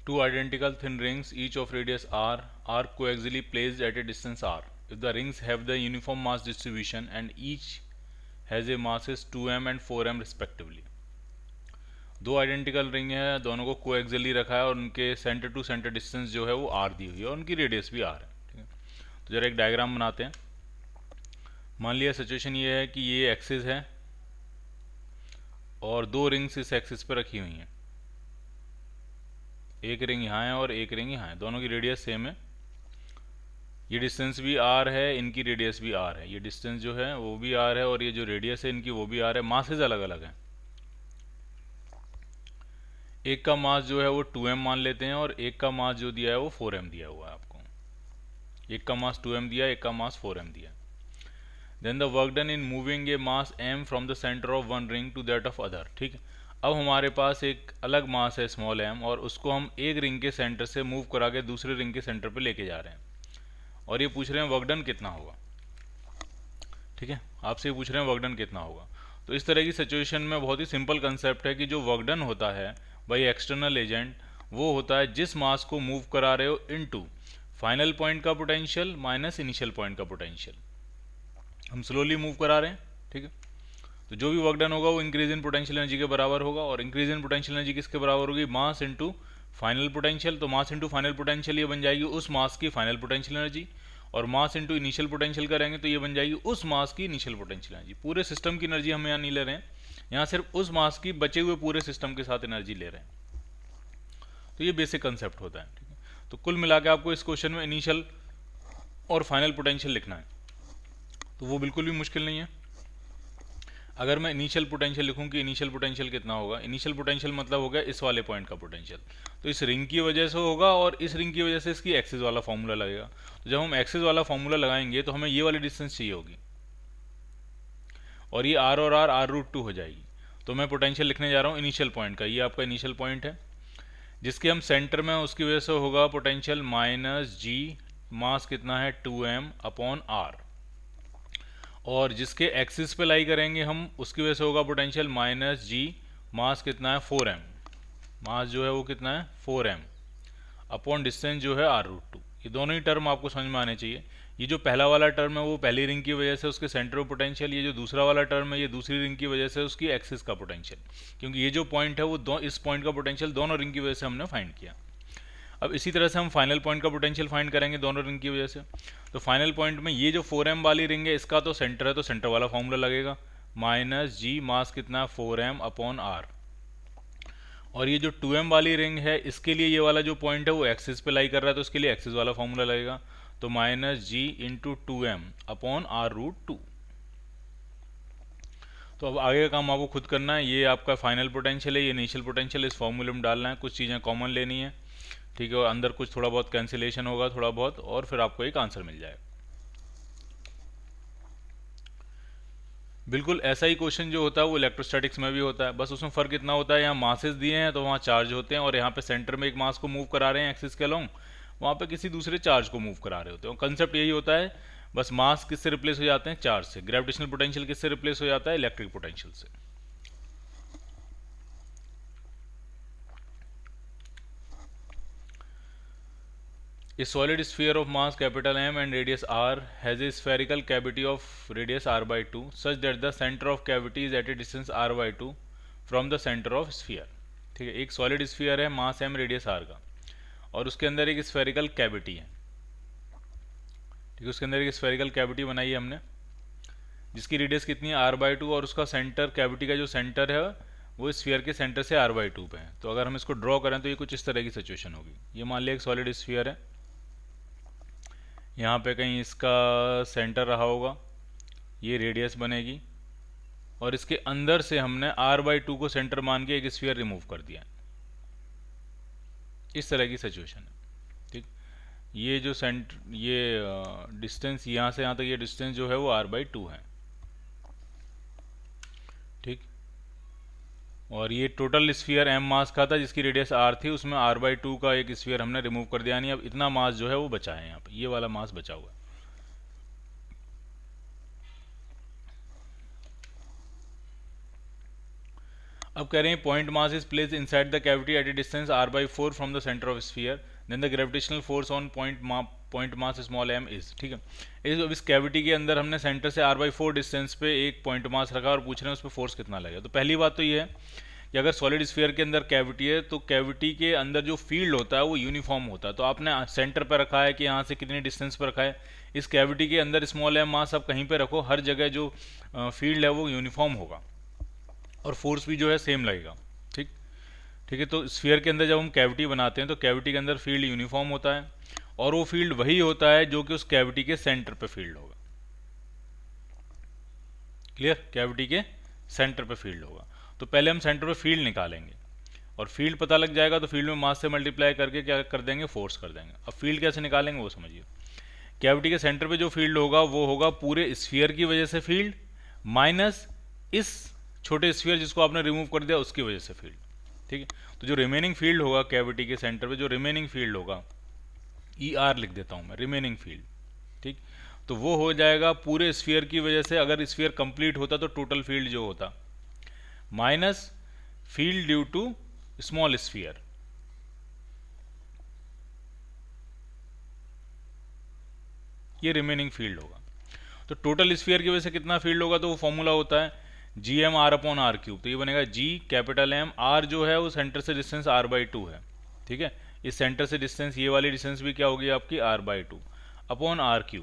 Two identical thin rings, each of radius r, are coaxially placed at a distance r. If the rings have the uniform mass distribution and each has a masses 2m and 4m respectively. दो identical ring है, दोनों को कोएक्सियली रखा है और उनके centre to centre distance जो है वो r दी हुई है और उनकी रेडियस भी r है। ठीक है, तो जरा एक डायग्राम बनाते हैं। मान लिया सिचुएशन ये है कि ये एक्सिस है और दो रिंग्स इस एक्सिस पर रखी हुई हैं। एक रिंग यहाँ है और एक रिंग यहाँ है, दोनों की रेडियस सेम है। ये डिस्टेंस भी r है, इनकी रेडियस भी r है। ये डिस्टेंस जो है वो भी r है और ये जो रेडियस है इनकी वो भी r है। मासेज अलग अलग हैं। एक का मास जो है वो 2m मान लेते हैं और एक का मास जो दिया है वो 4m दिया हुआ है आपको। एक का मास 2m दिया, एक का मास 4m दिया। Then the work done in moving a mass m from the centre of one ring to that of other. ठीक है, अब हमारे पास एक अलग मास है स्मॉल m और उसको हम एक रिंग के सेंटर से मूव करा के दूसरे रिंग के सेंटर पे लेके जा रहे हैं और ये पूछ रहे हैं वर्क डन कितना होगा। ठीक है, आपसे ये पूछ रहे हैं वर्क डन कितना होगा। तो इस तरह की सिचुएशन में बहुत ही सिंपल कंसेप्ट है कि जो वर्क डन होता है बाई एक्सटर्नल एजेंट वो होता है जिस मास को मूव करा रहे हो इनटू फाइनल पॉइंट का पोटेंशियल माइनस इनिशियल पॉइंट का पोटेंशियल। हम स्लोली मूव करा रहे हैं। ठीक है, तो जो भी वर्क डन होगा वो इंक्रीज इन पोटेंशियल एनर्जी के बराबर होगा और इंक्रीज इन पोटेंशियल एनर्जी किसके बराबर होगी? Mass into final potential. तो मास इनटू फाइनल पोटेंशियल ये बन जाएगी उस मास की फाइनल पोटेंशियल एनर्जी और मास इनटू इनिशियल पोटेंशियल करेंगे तो ये बन जाएगी उस मास की इनिशियल पोटेंशियल एनर्जी। पूरे सिस्टम की एनर्जी हम यहाँ नहीं ले रहे हैं, यहाँ सिर्फ उस मास की बचे हुए पूरे सिस्टम के साथ एनर्जी ले रहे हैं। तो ये बेसिक कंसेप्ट होता है। ठीक है, तो कुल मिला के आपको इस क्वेश्चन में इनिशियल और फाइनल पोटेंशियल लिखना है, तो वो बिल्कुल भी मुश्किल नहीं है। अगर मैं इनिशियल पोटेंशियल लिखूं कि इनिशियल पोटेंशियल कितना होगा, इनिशियल पोटेंशियल मतलब हो गया इस वाले पॉइंट का पोटेंशियल, तो इस रिंग की वजह से होगा और इस रिंग की वजह से इसकी एक्सिस वाला फॉर्मूला लगेगा। तो जब हम एक्सिस वाला फॉर्मूला लगाएंगे तो हमें ये वाली डिस्टेंस चाहिए होगी और ये r और r√2 हो जाएगी। तो मैं पोटेंशियल लिखने जा रहा हूँ इनिशियल पॉइंट का, ये आपका इनिशियल पॉइंट है जिसके हम सेंटर में, उसकी वजह से होगा पोटेंशियल माइनस g, मास कितना है 2m अपॉन r, और जिसके एक्सिस पे लाई करेंगे हम उसकी वजह से होगा पोटेंशियल माइनस जी, मास कितना है 4m, मास जो है वो कितना है 4m अपॉन डिस्टेंस जो है r√2। ये दोनों ही टर्म आपको समझ में आने चाहिए। ये जो पहला वाला टर्म है वो पहली रिंग की वजह से उसके सेंटर ऑफ पोटेंशियल, ये जो दूसरा वाला टर्म है ये दूसरी रिंग की वजह से उसकी एक्सिस का पोटेंशियल, क्योंकि ये जो पॉइंट है वो इस पॉइंट का पोटेंशियल दोनों रिंग की वजह से हमने फाइंड किया। अब इसी तरह से हम फाइनल पॉइंट का पोटेंशियल फाइंड करेंगे दोनों रिंग की वजह से। तो फाइनल पॉइंट में ये जो 4m वाली रिंग है इसका तो सेंटर है, तो सेंटर वाला फॉर्मूला लगेगा माइनस जी, मास कितना 4m अपॉन r, और ये जो 2m वाली रिंग है इसके लिए ये वाला जो पॉइंट है वो एक्सिस पे लाई कर रहा है तो उसके लिए एक्सिस वाला फॉर्मूला लगेगा, तो माइनस जी इंटू 2m अपॉन r√2। तो अब आगे का काम आपको खुद करना है। ये आपका फाइनल पोटेंशियल है, ये इनिशियल पोटेंशियल, इस फॉर्मूले में डालना है, कुछ चीज़ें कॉमन लेनी है। ठीक है, और अंदर कुछ थोड़ा बहुत कैंसिलेशन होगा थोड़ा बहुत, और फिर आपको एक आंसर मिल जाएगा। बिल्कुल ऐसा ही क्वेश्चन जो होता है वो इलेक्ट्रोस्टैटिक्स में भी होता है, बस उसमें फ़र्क इतना होता है यहाँ मासेस दिए हैं तो वहाँ चार्ज होते हैं और यहाँ पे सेंटर में एक मास को मूव करा रहे हैं एक्सिस के अलोंग, वहाँ पे किसी दूसरे चार्ज को मूव करा रहे होते हैं। कंसेप्ट यही होता है, बस मास किससे रिप्लेस हो जाते हैं? चार्ज से। ग्रेविटेशनल पोटेंशियल किससे रिप्लेस हो जाता है? इलेक्ट्रिक पोटेंशियल से। A solid sphere of mass capital M and radius r has a spherical cavity of radius r by 2 such that the center of cavity is at a distance r by 2 from the center of sphere। ठीक है, एक solid sphere है मास m radius r का और उसके अंदर एक spherical cavity है। ठीक है, उसके अंदर एक स्फेरिकल कैविटी बनाई है हमने जिसकी रेडियस कितनी है r by 2 और उसका सेंटर, कैविटी का जो सेंटर है वो स्फीयर के सेंटर से r by 2 पे है। तो अगर हम इसको ड्रॉ करें तो ये कुछ इस तरह की सिचुएशन होगी। ये मान लिया एक सॉलिड स्फीयर है, यहाँ पे कहीं इसका सेंटर रहा होगा, ये रेडियस बनेगी और इसके अंदर से हमने r/2 को सेंटर मान के एक स्फीयर रिमूव कर दिया। इस तरह की सिचुएशन है। ठीक, ये जो डिस्टेंस यहाँ से यहाँ तक ये डिस्टेंस जो है वो r/2 है। ठीक, और ये टोटल स्फीयर m मास का था जिसकी रेडियस r थी, उसमें r/2 का एक स्फीयर हमने रिमूव कर दिया, यानी अब इतना मास जो है वो बचा है, यहाँ पे ये वाला मास बचा हुआ है। अब कह रहे हैं point mass is place inside the cavity at a distance r/4 from the centre of sphere, then the gravitational force on point mass small m is. ठीक है, इस कैविटी के अंदर हमने सेंटर से r/4 डिस्टेंस पे एक पॉइंट मास रखा और पूछ रहे हैं उस पर फोर्स कितना लगेगा। तो पहली बात तो ये है कि अगर सॉलिड स्फीयर के अंदर कैविटी है तो कैविटी के अंदर जो फील्ड होता है वो यूनिफॉर्म होता है। तो आपने सेंटर पर रखा है कि यहाँ से कितनी डिस्टेंस पर रखा है, इस कैविटी के अंदर स्मॉल एम मास आप कहीं पे रखो, हर जगह जो फील्ड है वो यूनिफॉर्म होगा और फोर्स भी जो है सेम लगेगा। ठीक ठीक है, तो स्फीयर के अंदर जब हम कैविटी बनाते हैं तो कैविटी के अंदर फील्ड यूनिफॉर्म होता है और वो फील्ड वही होता है जो कि उस कैविटी के सेंटर पे फील्ड होगा। क्लियर, कैविटी के सेंटर पे फील्ड होगा। तो पहले हम सेंटर पे फील्ड निकालेंगे और फील्ड पता लग जाएगा तो फील्ड में मास से मल्टीप्लाई करके क्या कर देंगे, फोर्स कर देंगे। अब फील्ड कैसे निकालेंगे वो समझिए। कैविटी के सेंटर पे जो फील्ड होगा वो होगा पूरे स्फीयर की वजह से फील्ड माइनस इस छोटे स्फीयर जिसको आपने रिमूव कर दिया उसकी वजह से फील्ड। ठीक है, तो जो रिमेनिंग फील्ड होगा कैविटी के सेंटर पे, जो रिमेनिंग फील्ड होगा ER लिख देता हूं मैं, रिमेनिंग फील्ड। ठीक, तो वो हो जाएगा पूरे स्फीयर की वजह से, अगर स्फीयर कंप्लीट होता तो टोटल फील्ड जो होता minus field due to small sphere. ये रिमेनिंग फील्ड होगा। तो टोटल स्फीयर की वजह से कितना फील्ड होगा, तो वो फॉर्मूला होता है GM/R/r³। तो ये बनेगा G कैपिटल M, R जो है वो सेंटर से डिस्टेंस r/2 है। ठीक है, इस सेंटर से डिस्टेंस, ये वाली डिस्टेंस भी क्या होगी आपकी r/2 अपॉन r³।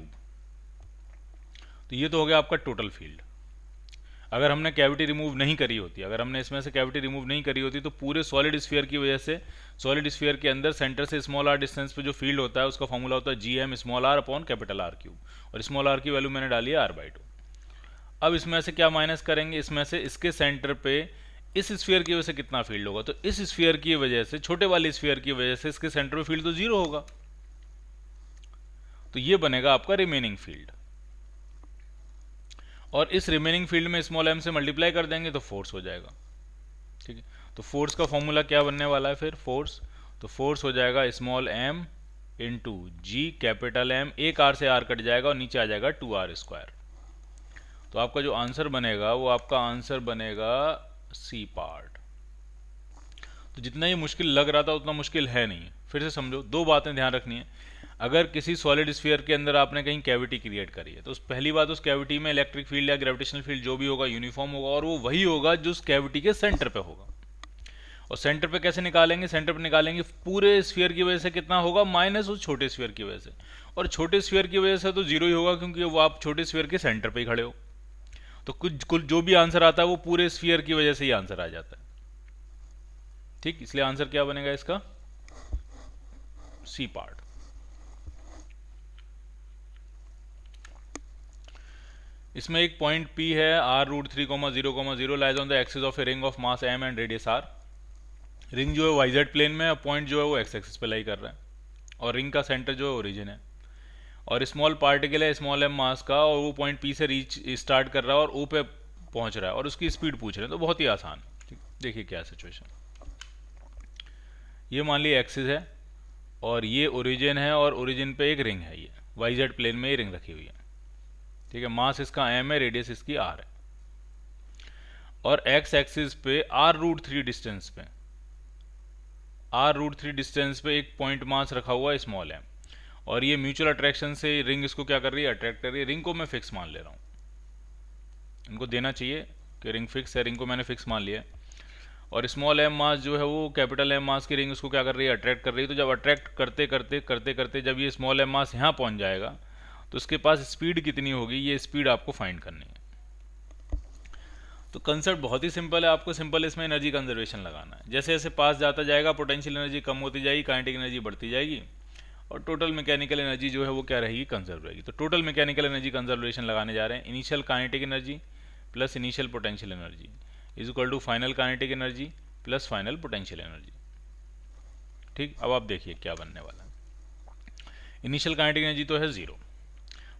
तो ये तो हो गया आपका टोटल फील्ड। अगर हमने कैविटी रिमूव नहीं करी होती, अगर हमने इसमें से कैविटी रिमूव नहीं करी होती तो पूरे सॉलिड स्फीयर की वजह से, सॉलिड स्फीयर के अंदर सेंटर से स्मॉल r डिस्टेंस पे जो फील्ड होता है उसका फॉर्मूला होता है GM/r अपॉन कैपिटल R³ और स्मॉल r की वैल्यू मैंने डाली है r/2। अब इसमें से क्या माइनस करेंगे, इसमें से इसके सेंटर पे इस स्फीयर की वजह से कितना फील्ड होगा, तो इस स्फीयर की वजह से, छोटे वाले स्फीयर की वजह से इसके सेंटर पे फील्ड तो जीरो होगा। तो ये बनेगा आपका रिमेनिंग फील्ड और इस रिमेनिंग फील्ड में स्मॉल m से मल्टीप्लाई कर देंगे तो फोर्स हो जाएगा। ठीक है, तो फोर्स का फॉर्मूला क्या बनने वाला है फिर, फोर्स, तो फोर्स हो जाएगा small m into G capital M, एक r से r कट जाएगा और नीचे आ जाएगा 2r²। तो आपका जो आंसर बनेगा वो आपका आंसर बनेगा C पार्ट। तो जितना ये मुश्किल लग रहा था उतना मुश्किल है नहीं। फिर से समझो, दो बातें ध्यान रखनी है। अगर किसी सॉलिड स्फीयर के अंदर आपने कहीं कैविटी क्रिएट करी है तो पहली बात, उस कैविटी में इलेक्ट्रिक फील्ड या ग्रेविटेशनल फील्ड जो भी होगा यूनिफॉर्म होगा और वो वही होगा जो उस कैविटी के सेंटर पे होगा। और सेंटर पे कैसे निकालेंगे, सेंटर पे निकालेंगे पूरे स्फीयर की वजह से कितना होगा माइनस उस छोटे स्फीयर की वजह से, और छोटे स्फीयर की वजह से तो जीरो ही होगा क्योंकि वो आप छोटे स्फीयर के सेंटर पे ही खड़े हो। तो कुल जो भी आंसर आता है वो पूरे स्फीयर की वजह से ही आंसर आ जाता है। ठीक, इसलिए आंसर क्या बनेगा इसका, C पार्ट। इसमें एक पॉइंट P है, r√3,0,0 lies on the axis of a ring of mass m and radius r। Ring जो है YZ प्लेन में, पॉइंट जो है वो x एक्सिस पे लाई कर रहा है और रिंग का सेंटर जो है ओरिजिन है, और स्मॉल पार्टिकल है स्मॉल m मास का और वो पॉइंट P से रीच स्टार्ट कर रहा है और O पे पहुंच रहा है और उसकी स्पीड पूछ रहे हैं। तो बहुत ही आसान। देखिए क्या सिचुएशन, ये मान लीजिए एक्सिस है और ये ओरिजिन है और ओरिजिन पे एक रिंग है, ये YZ प्लेन में ये रिंग रखी हुई है। ठीक है, मास इसका m है, रेडियस इसकी r है, और x एक्सिस पे r√3 डिस्टेंस पे, r√3 डिस्टेंस पे एक पॉइंट मास रखा हुआ है स्मॉल m, और ये म्यूचुअल अट्रैक्शन से रिंग इसको क्या कर रही है, अट्रैक्ट कर रही है। रिंग को मैं फिक्स मान ले रहा हूँ, इनको देना चाहिए कि रिंग फिक्स है, रिंग को मैंने फिक्स मान लिया है, और स्मॉल m मास जो है वो कैपिटल M मास की रिंग उसको क्या कर रही है, अट्रैक्ट कर रही है। तो जब अट्रैक्ट करते करते करते करते जब ये स्मॉल m मास यहाँ पहुँच जाएगा तो उसके पास स्पीड कितनी होगी, ये स्पीड आपको फाइंड करनी है। तो कंसेप्ट बहुत ही सिंपल है, आपको सिंपल इसमें एनर्जी कंजर्वेशन लगाना है। जैसे जैसे पास जाता जाएगा पोटेंशियल एनर्जी कम होती जाएगी, काइनेटिक एनर्जी बढ़ती जाएगी और टोटल मैकेनिकल एनर्जी जो है वो क्या रहेगी, कंजर्व रहेगी। तो टोटल मैकेनिकल एनर्जी कंजर्वेशन लगाने जा रहे हैं, initial kinetic energy plus initial potential energy is equal to final kinetic energy plus final potential energy. ठीक, अब आप देखिए क्या बनने वाला है। इनिशियल काइनेटिक एनर्जी तो है 0,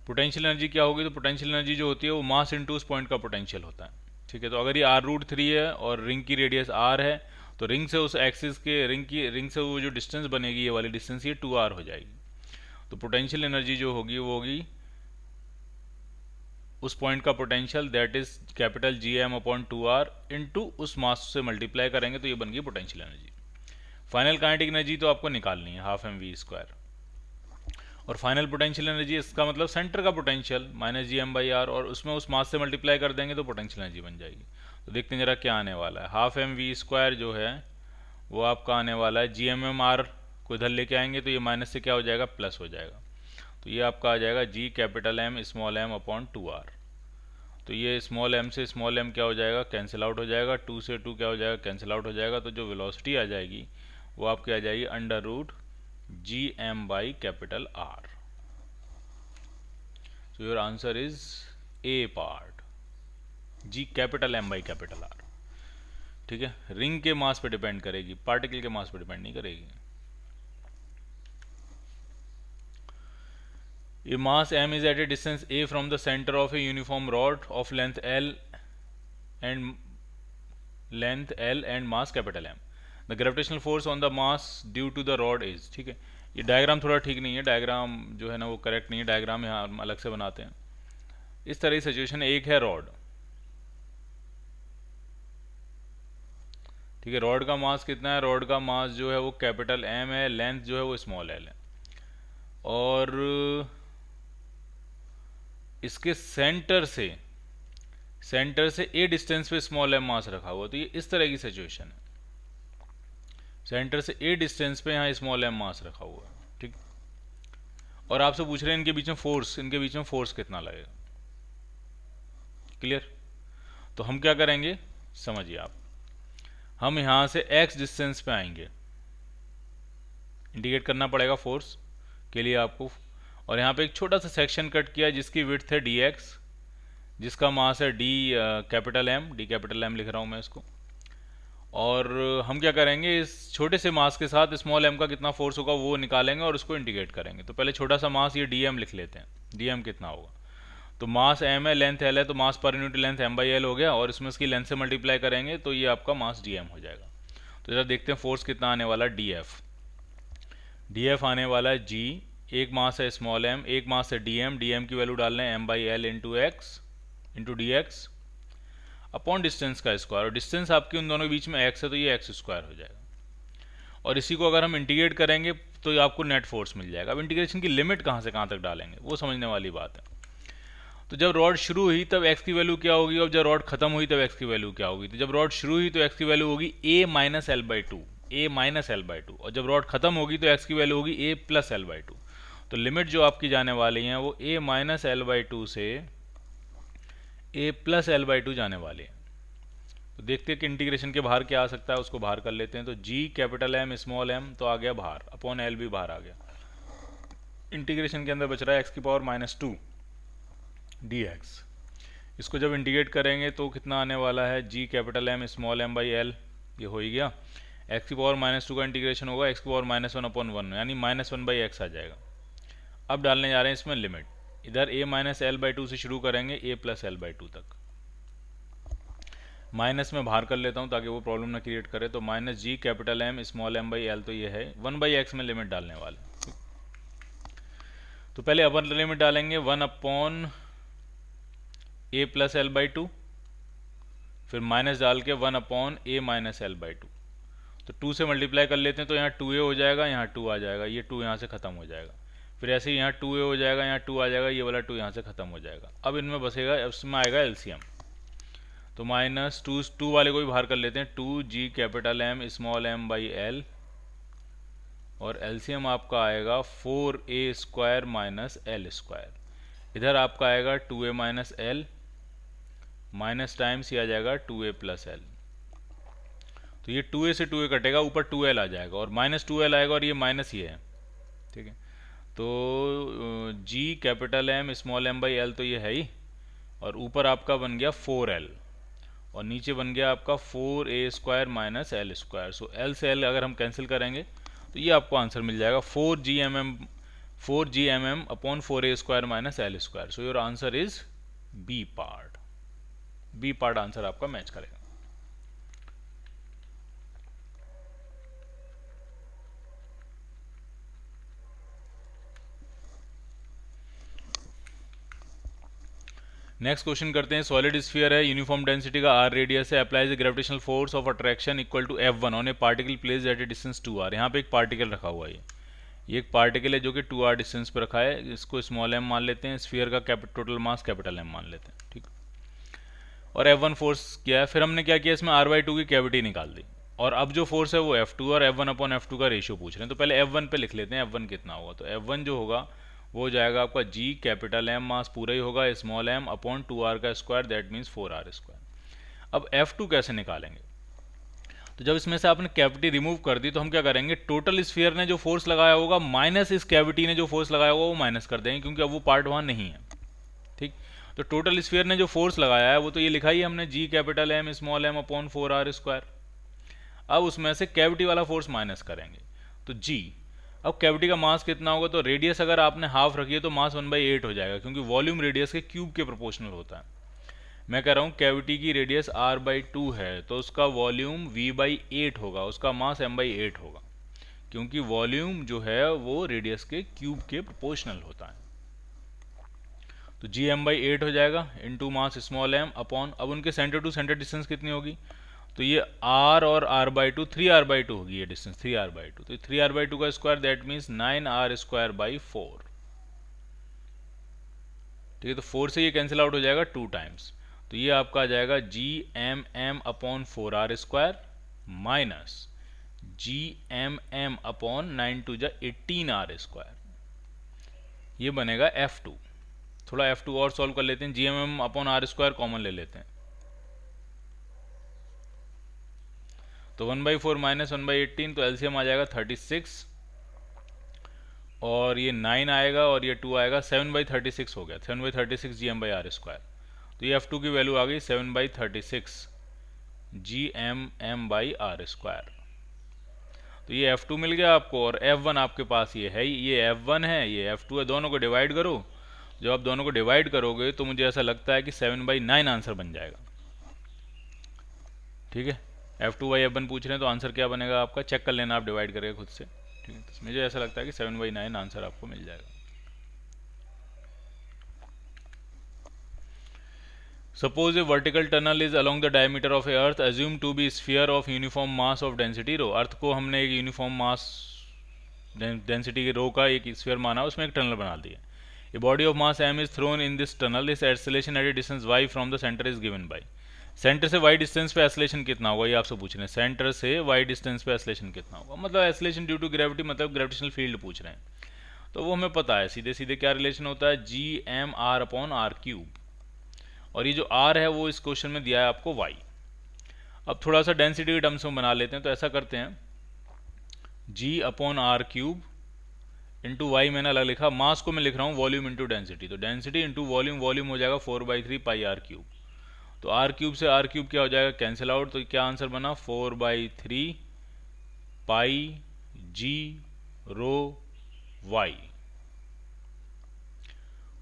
पोटेंशियल एनर्जी क्या होगी, तो पोटेंशियल एनर्जी जो होती है वो मास इनटू उस पॉइंट का पोटेंशियल होता है। ठीक है, तो अगर ये r√3 है और रिंग की रेडियस r है तो रिंग से उस एक्सिस के रिंग से वो जो डिस्टेंस बनेगी, ये वाली डिस्टेंस, ये 2r हो जाएगी। तो पोटेंशियल एनर्जी जो होगी वो होगी उस पॉइंट का potential that is capital G M upon 2r into उस मास से मल्टीप्लाई करेंगे तो ये बन गई potential energy. Final kinetic energy तो आपको निकालनी है हाफ एम वी स्क्वायर, और फाइनल पोटेंशियल एनर्जी इसका मतलब सेंटर का potential minus G M by R, और उसमें उस मास से मल्टीप्लाई कर देंगे तो पोटेंशियल एनर्जी बन जाएगी। तो देखते हैं जरा क्या आने वाला है। हाफ एम वी स्क्वायर जो है वो आपका आने वाला है जी एम एम आर को इधर लेके आएंगे तो ये माइनस से क्या हो जाएगा, प्लस हो जाएगा। तो ये आपका आ जाएगा G capital M small M upon 2r। तो ये स्मॉल एम से स्मॉल एम क्या हो जाएगा, कैंसिल आउट हो जाएगा, 2 से 2 क्या हो जाएगा, कैंसिल आउट हो जाएगा। तो जो वेलोसिटी आ जाएगी वो आपकी आ जाएगी under root G M by capital R. So your answer is A part, G capital M by capital R. ठीक है, रिंग के मास पे डिपेंड करेगी, पार्टिकल के मास पे डिपेंड नहीं करेगी। A mass m is at a distance a from the center of a uniform rod of length L and mass capital M. The gravitational force on the mass due to the rod is, ठीक है। ये diagram थोड़ा ठीक नहीं है, diagram जो है ना वो करेक्ट नहीं है, डायग्राम यहाँ हम अलग से बनाते हैं। इस तरह की सिचुएशन, एक है रॉड, ठीक है, रॉड का मास कितना है, रॉड का मास जो है वो कैपिटल M है, लेंथ जो है वो स्मॉल l है, और इसके सेंटर से ए डिस्टेंस पे स्मॉल एम मास रखा हुआ। तो ये इस तरह की सिचुएशन है, सेंटर से ए डिस्टेंस पे यहाँ स्मॉल एम मास रखा हुआ है, ठीक। और आपसे पूछ रहे हैं इनके बीच में फोर्स कितना लगेगा। क्लियर? तो हम क्या करेंगे समझिए आप, हम यहाँ से एक्स डिस्टेंस पे आएंगे, इंडिकेट करना पड़ेगा फोर्स के लिए आपको, और यहाँ पे एक छोटा सा सेक्शन कट किया जिसकी विड्थ है डी एक्स, जिसका मास है डी कैपिटल एम लिख रहा हूँ मैं इसको। और हम क्या करेंगे, इस छोटे से मास के साथ स्मॉल एम का कितना फोर्स होगा वो निकालेंगे और उसको इंडिकेट करेंगे। तो पहले छोटा सा मास ये डी एम लिख लेते हैं, डी एम कितना होगा, तो मास एम है, लेंथ एल है, तो mass per unit length M by L हो गया, और इसमें इसकी लेंथ से मल्टीप्लाई करेंगे तो ये आपका मास डी एम हो जाएगा। तो जरा देखते हैं फोर्स कितना आने वाला है, डी एफ आने वाला है जी, एक मास है स्मॉल एम, एक मास है डी एम की वैल्यू डालना है M by L into x into d x upon distance का स्क्वायर, और डिस्टेंस आपकी उन दोनों के बीच में एक्स है तो ये एक्स स्क्वायर हो जाएगा। और इसी को अगर हम इंटीग्रेट करेंगे तो ये आपको नेट फोर्स मिल जाएगा। अब इंटीग्रेशन की लिमिट कहाँ से कहाँ तक डालेंगे वो समझने वाली बात है। तो जब रॉड शुरू हुई तब एक्स की वैल्यू क्या होगी, और जब रॉड खत्म हुई तब एक्स की वैल्यू क्या होगी। तो जब रॉड शुरू हुई तो एक्स की वैल्यू होगी ए माइनस एल बाई टू, और जब रॉड खत्म होगी तो एक्स की वैल्यू होगी ए प्लस एल बाई टू। तो लिमिट जो आपकी जाने वाली है वो ए माइनस एल बाई टू से ए प्लस एल बाई टू जाने वाली है। तो देखते हैं कि इंटीग्रेशन के बाहर क्या आ सकता है, उसको बाहर कर लेते हैं। तो G capital M small M तो आ गया बाहर, अपॉन एल भी बाहर आ गया। इंटीग्रेशन के अंदर बच रहा है एक्स की power minus two D X. इसको जब इंटीग्रेट करेंगे तो कितना आने वाला है, G capital M small M by L, ये हो ही गया। एक्स की पावर माइनस टू का इंटीग्रेशन होगा एक्स की power minus one upon one, यानी माइनस वन बाई एक्स आ जाएगा। अब डालने जा रहे हैं इसमें लिमिट, इधर a minus L by to से शुरू करेंगे a plus L by to तक। माइनस में बाहर कर लेता हूँ ताकि वो प्रॉब्लम ना क्रिएट करे। तो minus G capital M small M by L, तो ये है वन बाई एक्स में लिमिट डालने वाले। तो पहले अपर लिमिट डालेंगे one upon a plus L by two, फिर माइनस डाल के one upon a minus L by two. तो टू से मल्टीप्लाई कर लेते हैं तो यहाँ टू ए हो जाएगा, यहाँ टू आ जाएगा, ये टू यहाँ से खत्म हो जाएगा। फिर ऐसे ही यहाँ टू ए हो जाएगा, यहाँ टू आ जाएगा, ये वाला टू यहाँ से खत्म हो जाएगा। अब इनमें बसेगा, इसमें आएगा एलसीएम। तो माइनस टू वाले को भी बाहर कर लेते हैं, two G capital M small M by L, और एलसीएम आपका आएगा 4a square minus L square. इधर आपका आएगा 2a minus L, minus times ही आ जाएगा 2a प्लस एल। तो ये 2a से 2a कटेगा, ऊपर 2l आ जाएगा, और माइनस 2l आएगा, और ये माइनस ही है, ठीक है। तो G capital M small M by L तो ये है ही, और ऊपर आपका बन गया 4l, और नीचे बन गया आपका 4a square minus L square. So L से एल अगर हम कैंसिल करेंगे तो ये आपको आंसर मिल जाएगा 4g mm upon 4a square minus L square. So your answer is B part answer आपका मैच करेगा। नेक्स्ट क्वेश्चन करते हैं, सॉलिड स्फीयर है, यूनिफॉर्म डेंसिटी का r रेडियस है, applies the gravitational force of attraction equal to F1 on a particle placed at a distance 2r। यहाँ पे एक पार्टिकल रखा हुआ है, ये एक पार्टिकल है जो कि 2r डिस्टेंस पर रखा है, इसको स्मॉल m मान लेते हैं, स्फीयर का टोटल मास कैपिटल M मान लेते हैं, ठीक। और F1 फोर्स किया है, फिर हमने क्या किया, इसमें r/2 की कैविटी निकाल दी, और अब जो फोर्स है वो F2 और F1 अपॉन F2 का रेशियो पूछ रहे हैं। तो पहले F1 पे लिख लेते हैं, F1 कितना होगा। तो F1 जो होगा वो हो जाएगा आपका G कैपिटल M मास पूरा ही होगा स्मॉल m अपॉन 2r का square, that means 4r square. अब F2 कैसे निकालेंगे, तो जब इसमें से आपने कैविटी रिमूव कर दी तो हम क्या करेंगे, टोटल स्फीयर ने जो फोर्स लगाया होगा माइनस इस कैविटी ने जो फोर्स लगाया होगा वो माइनस कर देंगे, क्योंकि अब वो पार्ट वहाँ नहीं है, ठीक। तो टोटल स्फीयर ने जो फोर्स लगाया है वो तो ये लिखा ही हमने, G capital M small m upon 4r square. अब उसमें से कैविटी वाला फोर्स माइनस करेंगे तो G, अब कैविटी का मास कितना होगा, तो रेडियस अगर आपने हाफ रखी है तो मास 1/8 हो जाएगा, क्योंकि वॉल्यूम रेडियस के क्यूब के प्रोपोर्शनल होता है। मैं कह रहा हूँ कैविटी की रेडियस r/2 है तो उसका वॉल्यूम v/8 होगा, उसका मास m/8 होगा, क्योंकि वॉल्यूम जो है वो रेडियस के क्यूब के प्रोपोर्शनल होता है। तो g m/8 हो जाएगा into mass small m upon, अब उनके सेंटर टू सेंटर डिस्टेंस कितनी होगी, तो ये r और r/2 3r/2 होगी, ये डिस्टेंस 3r/2, तो 3r/2 का स्क्वायर दैट मीन्स 9r²/4, ठीक है। तो 4 से ये कैंसिल आउट हो जाएगा 2 टाइम्स, तो ये आपका आ जाएगा GMM upon 4r² minus GMM upon 9 2 जा 18r², ये बनेगा F2। थोड़ा F2 और सॉल्व कर लेते हैं, GMM अपॉन r² कॉमन ले लेते हैं, तो 1/4 माइनस 1/18, तो एलसीएम आ जाएगा 36, और ये 9 आएगा और ये 2 आएगा, 7/36 हो गया, 7/36 GM/r²। तो ये F2 की वैल्यू आ गई 7/36 GMM/r²। तो ये F2 मिल गया आपको, और F1 आपके पास ये है, ये F1 है, ये F2 है, दोनों को डिवाइड करो। जब आप दोनों को डिवाइड करोगे तो मुझे ऐसा लगता है कि 7/9 आंसर बन जाएगा, ठीक है। F2/F1 पूछ रहे हैं तो आंसर क्या बनेगा आपका, चेक कर लेना आप डिवाइड करके खुद से, ठीक है। तो मुझे ऐसा लगता है कि 7/9 आंसर आपको मिल जाएगा। Suppose a vertical tunnel is along the diameter of a earth assumed to be sphere of uniform mass of density rho। अर्थ को हमने एक यूनिफॉर्म मास डेंसिटी रो का एक स्फीयर माना, उसमें एक टनल बना दिया। A body of mass m is thrown in this tunnel, its acceleration at a distance y from the center is given by। Centre से y डिस्टेंस पे acceleration कितना होगा, ये आपसे पूछ रहे हैं, सेंटर से y डिस्टेंस पे एक्सेलेरेशन कितना होगा, मतलब एक्सेलेरेशन ड्यू टू ग्रेविटी, मतलब ग्रेविटेशनल फील्ड पूछ रहे हैं। तो वो हमें पता है, सीधे सीधे क्या रिलेशन होता है, GMR अपॉन r³, और ये जो r है वो इस क्वेश्चन में दिया है आपको y। अब थोड़ा सा डेंसिटी के टर्म्स में बना लेते हैं, तो ऐसा करते हैं, G upon r³ into Y मैंने अलग लिखा, मास को मैं लिख रहा हूँ वॉल्यूम इंटू डेंसिटी, तो डेंसिटी इंटू वॉल्यूम, वॉल्यूम हो जाएगा 4/3 पाई r³। तो r³ से r³ क्या हो जाएगा, कैंसिल आउट, तो क्या आंसर बना 4/3 पाई g⍴y।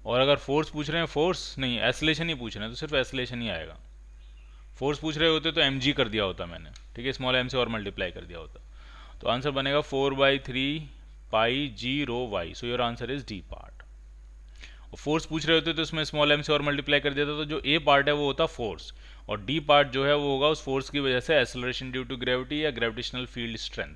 और अगर फोर्स पूछ रहे हैं, फोर्स नहीं, एक्सेलेरेशन ही पूछ रहे हैं, तो सिर्फ एक्सेलेरेशन ही आएगा। फोर्स पूछ रहे होते तो mg कर दिया होता मैंने, ठीक है, स्मॉल m से और मल्टीप्लाई कर दिया होता, तो आंसर बनेगा 4/3 पाई g⍴y। So your answer is D part. और फोर्स पूछ रहे होते तो इसमें स्मॉल m से और मल्टीप्लाई कर देता, तो जो a पार्ट है वो होता फोर्स, और डी पार्ट जो है वो होगा उस फोर्स की वजह से एक्सेलरेशन ड्यू टू ग्रेविटी या ग्रेविटेशनल फील्ड स्ट्रेंथ।